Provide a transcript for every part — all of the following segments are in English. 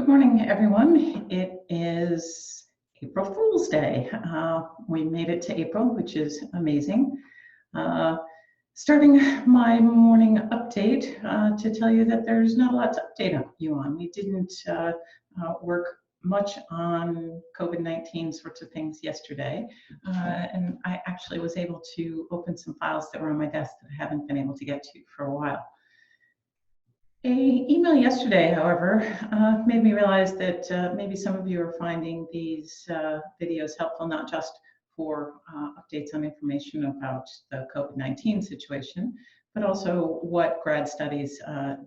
Good morning, everyone. It is April Fool's Day. We made it to April, which is amazing. Starting my morning update to tell you that there's not a lot to update you on. We didn't work much on COVID-19 sorts of things yesterday, and I actually was able to open some files that were on my desk that I haven't been able to get to for a while. An email yesterday, however, made me realize that maybe some of you are finding these videos helpful, not just for updates on information about the COVID-19 situation, but also what grad studies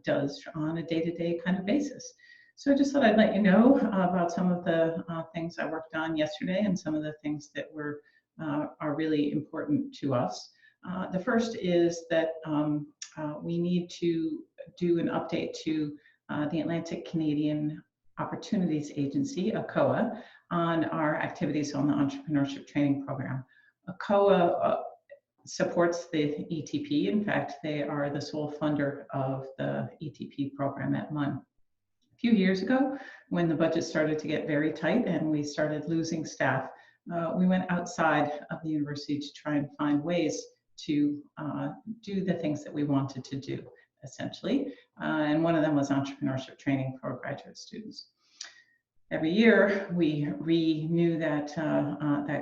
does on a day-to-day kind of basis. So I just thought I'd let you know about some of the things I worked on yesterday and some of the things that are really important to us. The first is that we need to do an update to the Atlantic Canadian Opportunities Agency, ACOA, on our activities on the Entrepreneurship Training Program. ACOA supports the ETP. In fact, they are the sole funder of the ETP program at MUN. A few years ago, when the budget started to get very tight and we started losing staff, we went outside of the university to try and find ways to do the things that we wanted to do, essentially. And one of them was entrepreneurship training for graduate students. Every year we renew that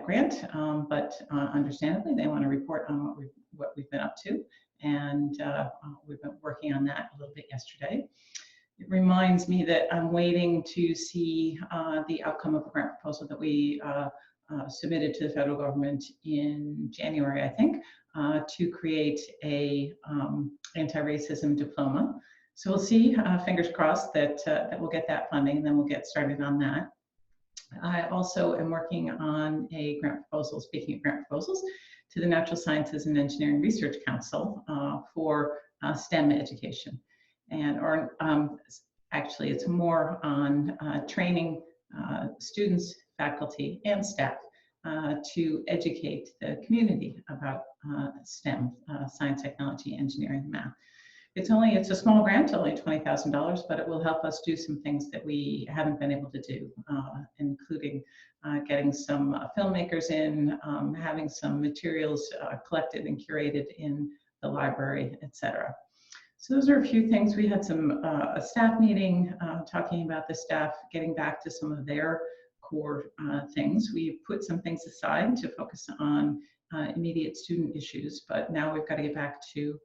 grant, but understandably they want to report on what we've been up to, and we've been working on that a little bit yesterday. It reminds me that I'm waiting to see the outcome of a grant proposal that we submitted to the federal government in January, I think, to create a anti-racism diploma. So we'll see, fingers crossed, that we'll get that funding, and then we'll get started on that. I also am working on a grant proposal, speaking of grant proposals, to the Natural Sciences and Engineering Research Council for STEM education. Actually, it's more on training students, faculty, and staff to educate the community about STEM, science, technology, engineering, and math. It's a small grant, only $20,000, but it will help us do some things that we haven't been able to do, including getting some filmmakers in, having some materials collected and curated in the library, etc. So those are a few things. We had a staff meeting talking about the staff getting back to some of their core things. We put some things aside to focus on immediate student issues, but now we've got to get back to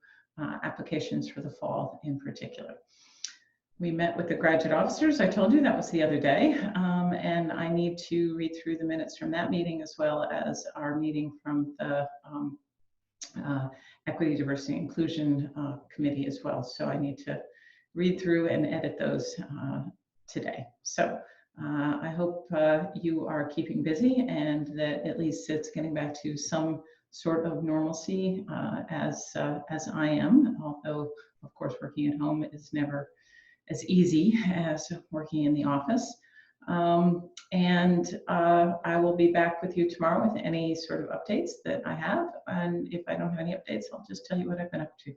applications for the fall in particular. We met with the graduate officers. I told you that was the other day, and I need to read through the minutes from that meeting as well as our meeting from the Equity, Diversity, Inclusion Committee as well. So I need to read through and edit those today. So I hope you are keeping busy and that at least it's getting back to some sort of normalcy as I am, although of course working at home is never as easy as working in the office. I will be back with you tomorrow with any sort of updates that I have. And if I don't have any updates, I'll just tell you what I've been up to.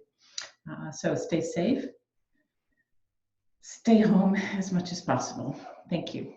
So stay safe, stay home as much as possible. Thank you.